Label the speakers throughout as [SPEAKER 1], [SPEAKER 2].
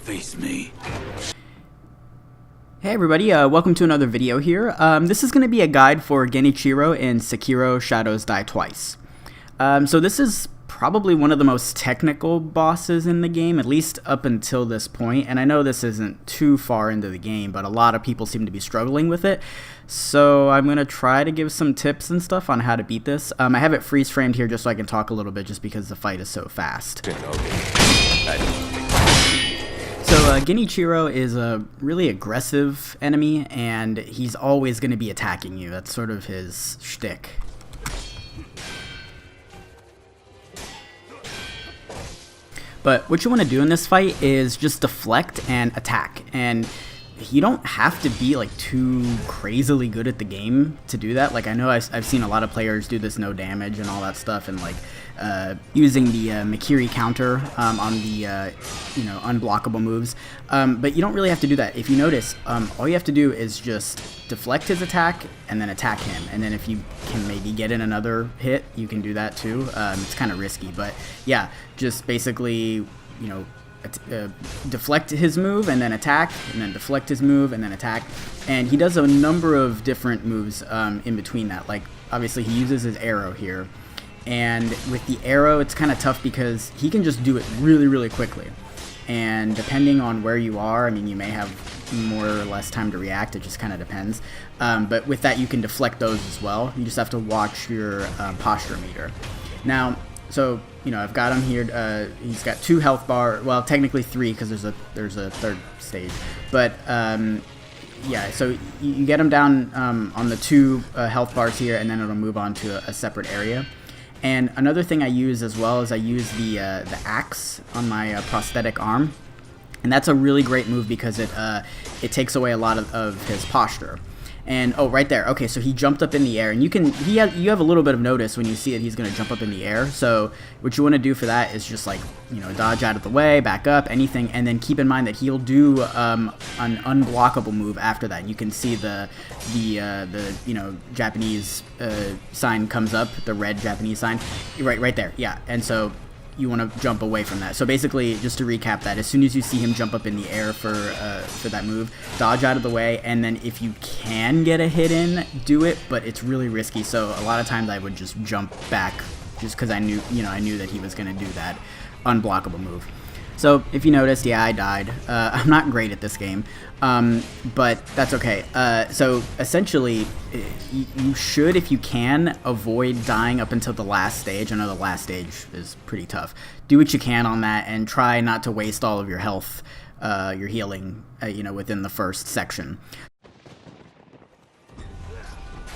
[SPEAKER 1] Face me.
[SPEAKER 2] Hey everybody, welcome to another video here. This is going to be a guide for Genichiro in Sekiro Shadows Die Twice. So this is probably one of the most technical bosses in the game, at least up until this point, and I know this isn't too far into the game, but a lot of people seem to be struggling with it, so I'm going to try to give some tips and stuff on how to beat this. I have it freeze framed here just so I can talk a little bit just because the fight is so fast. So Genichiro is a really aggressive enemy, and he's always going to be attacking you. That's sort of his shtick. But what you want to do in this fight is just deflect and attack, and you don't have to be like too crazily good at the game to do that. Like, I know I've seen a lot of players do this no damage and all that stuff, and like using the Mikiri Counter on the unblockable moves, but you don't really have to do that. If you notice, all you have to do is just deflect his attack and then attack him, and then if you can maybe get in another hit, you can do that too. It's kind of risky, but yeah, just basically, deflect his move and then attack, and then deflect his move and then attack, and he does a number of different moves in between that. Like, obviously he uses his arrow here, and with the arrow it's kind of tough because he can just do it really quickly, and depending on where you are, I mean, you may have more or less time to react. It just kind of depends, but with that you can deflect those as well. You just have to watch your posture meter. Now, so I've got him here. He's got 2 health bar. Well, technically 3 because there's a third stage. But yeah, so you get him down on the 2 health bars here, and then it'll move on to a separate area. And another thing I use as well is I use the axe on my prosthetic arm, and that's a really great move because it takes away a lot of his posture. And oh, right there. Okay, so he jumped up in the air, and you have a little bit of notice when you see that he's going to jump up in the air. So what you want to do for that is just like dodge out of the way, back up, anything, and then keep in mind that he'll do an unblockable move after that. You can see the Japanese sign comes up, the red Japanese sign, right there. Yeah, and so you want to jump away from that. So basically, just to recap that, as soon as you see him jump up in the air for that move, dodge out of the way, and then if you can get a hit in, do it, but it's really risky. So a lot of times I would just jump back just because I knew that he was going to do that unblockable move. So if you noticed, yeah, I died. I'm not great at this game, but that's okay. So essentially, you should, if you can, avoid dying up until the last stage. I know the last stage is pretty tough. Do what you can on that, and try not to waste all of your health, your healing, within the first section.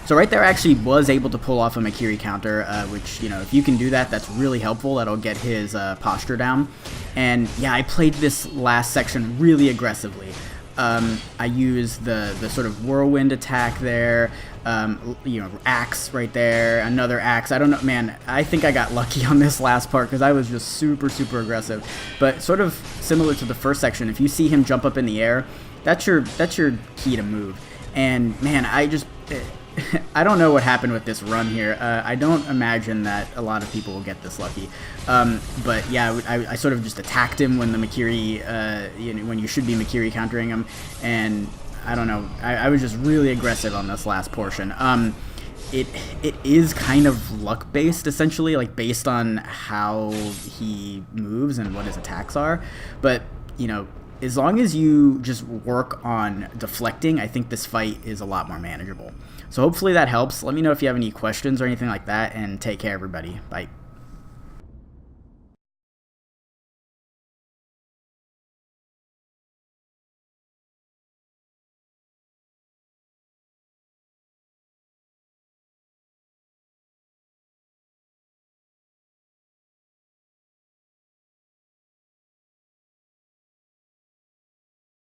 [SPEAKER 2] So right there, I actually was able to pull off a Mikiri Counter, which, if you can do that, that's really helpful. That'll get his posture down. And yeah, I played this last section really aggressively. I used the sort of whirlwind attack there, axe right there, another axe. I don't know, man, I think I got lucky on this last part because I was just super aggressive. But sort of similar to the first section, if you see him jump up in the air, that's your key to move. And man, I don't know what happened with this run here. I don't imagine that a lot of people will get this lucky. But yeah, I sort of just attacked him when the Mikiri, when you should be Mikiri countering him, and I don't know. I was just really aggressive on this last portion. It is kind of luck based, essentially, like based on how he moves and what his attacks are. But as long as you just work on deflecting, I think this fight is a lot more manageable. So hopefully that helps. Let me know if you have any questions or anything like that, and take care, everybody. Bye.